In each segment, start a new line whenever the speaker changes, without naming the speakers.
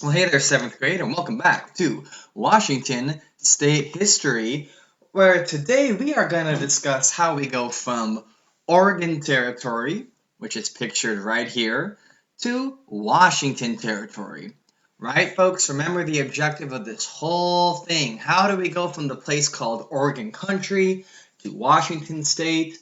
Well, hey there, 7th grade, and welcome back to Washington State History, where today we are going to discuss how we go from Oregon Territory, which is pictured right here, to Washington Territory. Right, folks? Remember the objective of this whole thing. How do we go from the place called Oregon Country to Washington State?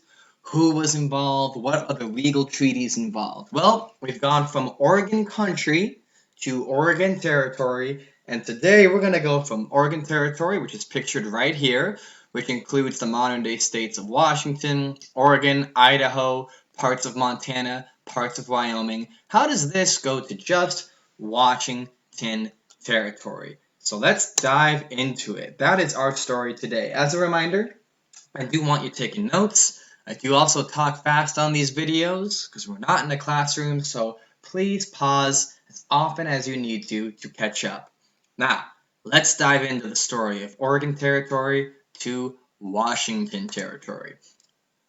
Who was involved? What are the legal treaties involved? Well, we've gone from Oregon Country to Oregon Territory. And today we're going to go from Oregon Territory, which is pictured right here, which includes the modern day states of Washington, Oregon, Idaho, parts of Montana, parts of Wyoming. How does this go to just Washington Territory? So let's dive into it. That is our story today. As a reminder, I do want you taking notes. I do also talk fast on these videos because we're not in a classroom, so please pause as often as you need to catch up. Now, let's dive into the story of Oregon Territory to Washington Territory.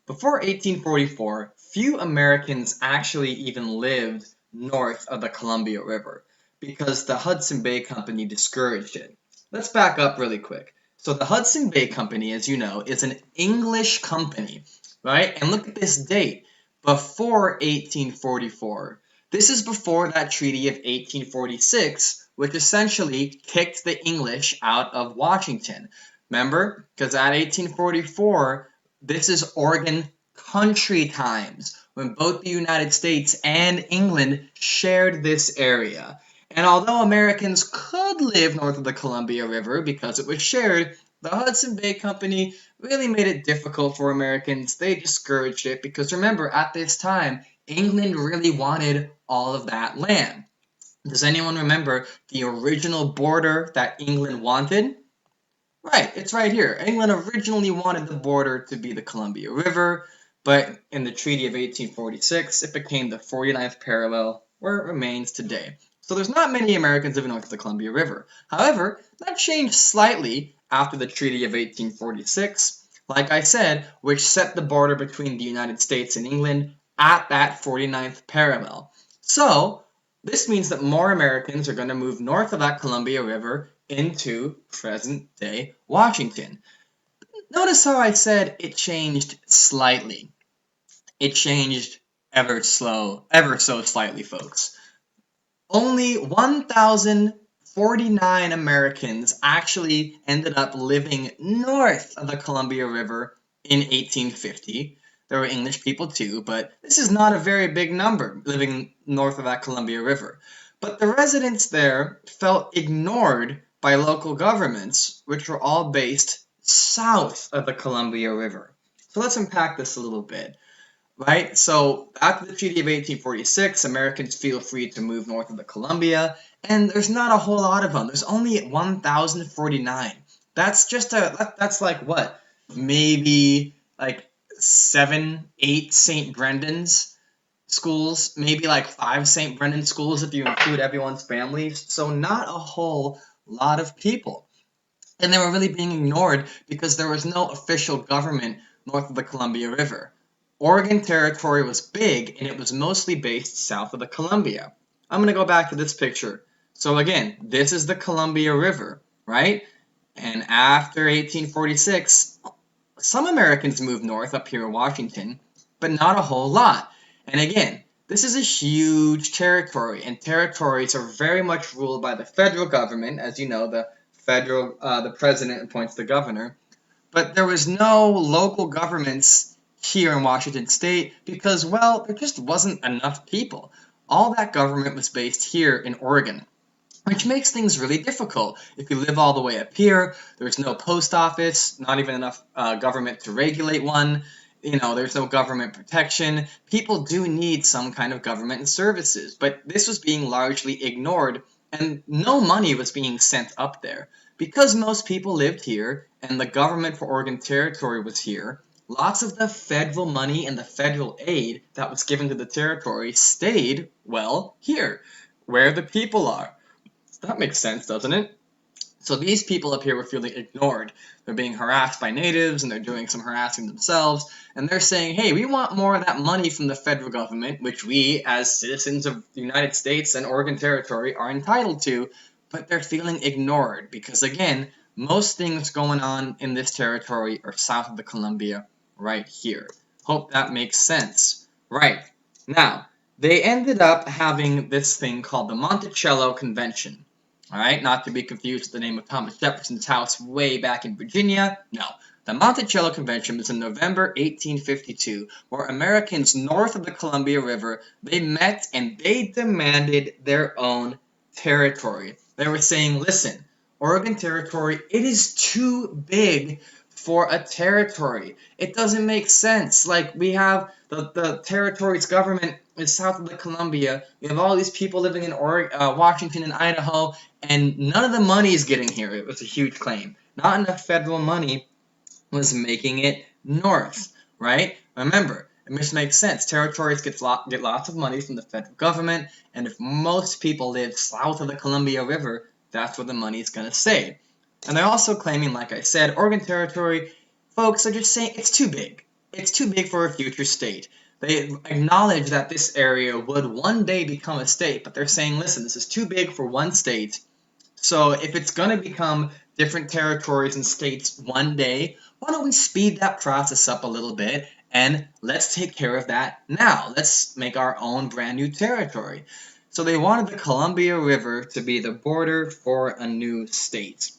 Before 1844, few Americans actually even lived north of the Columbia River because the Hudson Bay Company discouraged it. Let's back up really quick. So the Hudson Bay Company, as you know, is an English company, right? And look at this date, before 1844. This is before that treaty of 1846, which essentially kicked the English out of Washington. Remember? Because at 1844, this is Oregon country times, when both the United States and England shared this area. And although Americans could live north of the Columbia River because it was shared, the Hudson Bay Company really made it difficult for Americans. They discouraged it because remember, at this time, England really wanted all of that land. Does anyone remember the original border that England wanted? Right, it's right here. England originally wanted the border to be the Columbia River, but in the Treaty of 1846, it became the 49th parallel, where it remains today. So there's not many Americans living north of the Columbia River. However, that changed slightly after the Treaty of 1846, like I said, which set the border between the United States and England at that 49th parallel. So this means that more Americans are going to move north of that Columbia River into present-day Washington. Notice how I said it changed slightly. It changed ever so slightly, folks. Only 1,049 Americans actually ended up living north of the Columbia River in 1850. There were English people too, but this is not a very big number living north of that Columbia River. But the residents there felt ignored by local governments, which were all based south of the Columbia River. So let's unpack this a little bit. Right? So after the Treaty of 1846, Americans feel free to move north of the Columbia, and there's not a whole lot of them. There's only 1,049. That's like what? Maybe like 7, 8 St. Brendan's schools, maybe like 5 St. Brendan schools if you include everyone's families. So not a whole lot of people. And they were really being ignored because there was no official government north of the Columbia River. Oregon Territory was big and it was mostly based south of the Columbia. I'm going to go back to this picture. So again, this is the Columbia River, right? And after 1846, some Americans moved north up here in Washington, but not a whole lot. And again, this is a huge territory, and territories are very much ruled by the federal government. As you know, the president appoints the governor. But there was no local governments here in Washington State because, well, there just wasn't enough people. All that government was based here in Oregon, which makes things really difficult. If you live all the way up here, there's no post office, not even enough government to regulate one. There's no government protection. People do need some kind of government services, but this was being largely ignored, and no money was being sent up there. Because most people lived here, and the government for Oregon Territory was here, lots of the federal money and the federal aid that was given to the territory stayed, well, here, where the people are. That makes sense, doesn't it? So these people up here were feeling ignored. They're being harassed by natives and they're doing some harassing themselves. And they're saying, hey, we want more of that money from the federal government, which we, as citizens of the United States and Oregon Territory, are entitled to. But they're feeling ignored because, again, most things going on in this territory are south of the Columbia right here. Hope that makes sense. Right. Now, they ended up having this thing called the Monticello Convention. All right, not to be confused with the name of Thomas Jefferson's house way back in Virginia. No, the Monticello Convention was in November 1852, where Americans north of the Columbia River, they met and they demanded their own territory. They were saying, listen, Oregon Territory, it is too big for a territory. It doesn't make sense. Like, we have the territory's government is south of the Columbia. We have all these people living in Washington and Idaho, and none of the money is getting here. It was a huge claim. Not enough federal money was making it north, right? Remember, it makes sense. Territories get lots of money from the federal government, and if most people live south of the Columbia River, that's where the money is going to stay. And they're also claiming, like I said, Oregon Territory, folks are just saying it's too big. It's too big for a future state. They acknowledge that this area would one day become a state, but they're saying, listen, this is too big for one state. So if it's going to become different territories and states one day, why don't we speed that process up a little bit and let's take care of that now. Let's make our own brand new territory. So they wanted the Columbia River to be the border for a new state.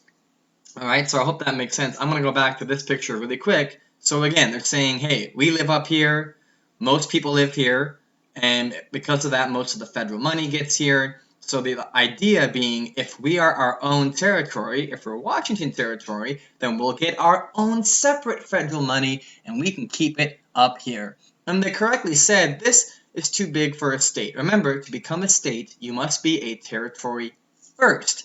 All right, so I hope that makes sense. I'm going to go back to this picture really quick. So again, they're saying, hey, we live up here, most people live here, and because of that, most of the federal money gets here. So the idea being, if we are our own territory, if we're Washington Territory, then we'll get our own separate federal money, and we can keep it up here. And they correctly said, this is too big for a state. Remember, to become a state, you must be a territory first.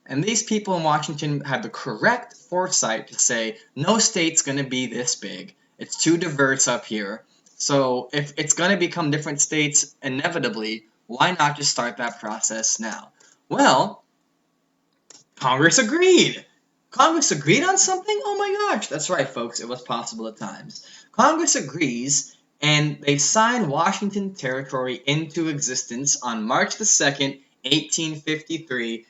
And these people in Washington had the correct foresight to say, no state's going to be this big. It's too diverse up here. So if it's going to become different states inevitably, why not just start that process now? Well, Congress agreed. Congress agreed on something? Oh my gosh, that's right, folks. It was possible at times. Congress agrees, and they sign Washington Territory into existence on March the 2nd, 1853,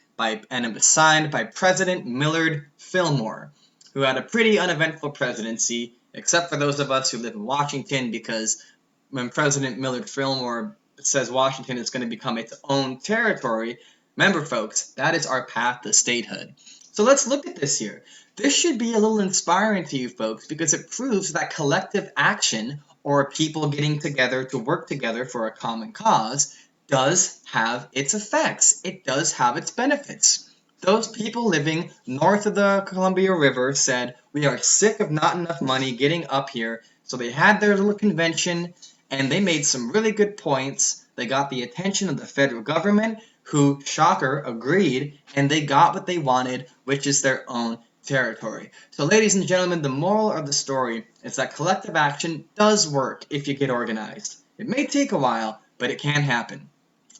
and it was signed by President Millard Fillmore, who had a pretty uneventful presidency, except for those of us who live in Washington, because when President Millard Fillmore says Washington is going to become its own territory, remember, folks, that is our path to statehood. So let's look at this here. This should be a little inspiring to you folks because it proves that collective action, or people getting together to work together for a common cause, does have its effects. It does have its benefits. Those people living north of the Columbia River said, we are sick of not enough money getting up here, so they had their little convention, and they made some really good points. They got the attention of the federal government, who, shocker, agreed, and they got what they wanted, which is their own territory. So ladies and gentlemen, the moral of the story is that collective action does work if you get organized. It may take a while, but it can happen.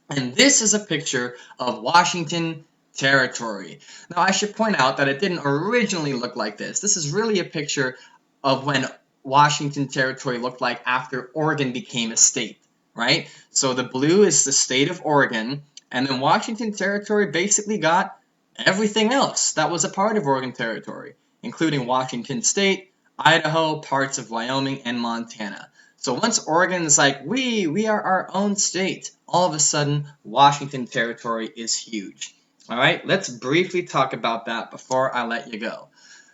And this is a picture of Washington Territory. Now I should point out that it didn't originally look like this. This is really a picture of when Washington Territory looked like after Oregon became a state, right? So the blue is the state of Oregon, and then Washington Territory basically got everything else that was a part of Oregon Territory, including Washington State, Idaho, parts of Wyoming, and Montana. So once Oregon is like, we are our own state, all of a sudden, Washington Territory is huge. All right, let's briefly talk about that before I let you go.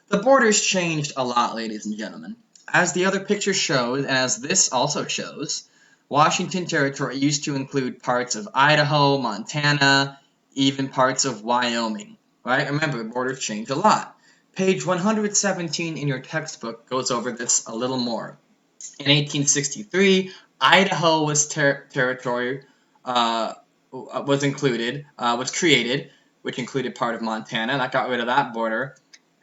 The borders changed a lot, ladies and gentlemen. As the other picture showed, and as this also shows, Washington Territory used to include parts of Idaho, Montana, even parts of Wyoming. Right? Remember, the borders changed a lot. Page 117 in your textbook goes over this a little more. In 1863, Idaho was territory was created, which included part of Montana. That got rid of that border.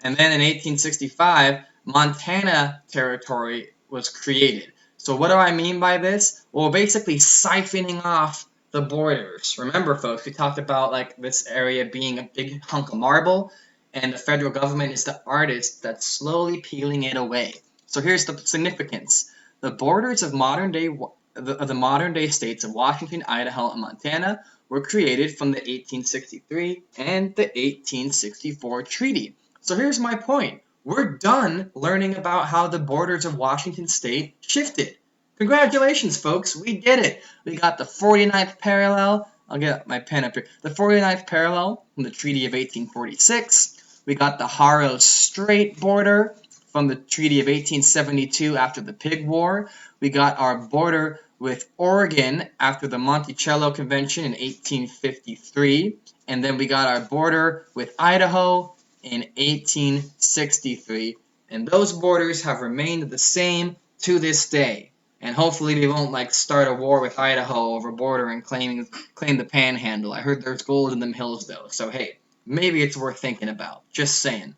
And then in 1865, Montana Territory was created. So what do I mean by this? Well, basically siphoning off the borders. Remember, folks, we talked about like this area being a big hunk of marble. and the federal government is the artist that's slowly peeling it away. So here's the significance. The borders of the modern day states of Washington, Idaho, and Montana were created from the 1863 and the 1864 treaty. So here's my point. We're done learning about how the borders of Washington state shifted. Congratulations, folks, we did it. We got the 49th parallel. I'll get my pen up here. The 49th parallel from the Treaty of 1846. We got the Haro Strait border from the Treaty of 1872 after the Pig War. We got our border with Oregon after the Monticello Convention in 1853. And then we got our border with Idaho in 1863. And those borders have remained the same to this day. And hopefully they won't start a war with Idaho over border and claim the panhandle. I heard there's gold in them hills though. So hey, maybe it's worth thinking about. Just saying.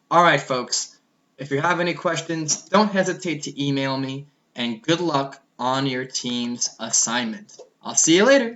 Alright folks, if you have any questions, don't hesitate to email me, and good luck on your team's assignment. I'll see you later.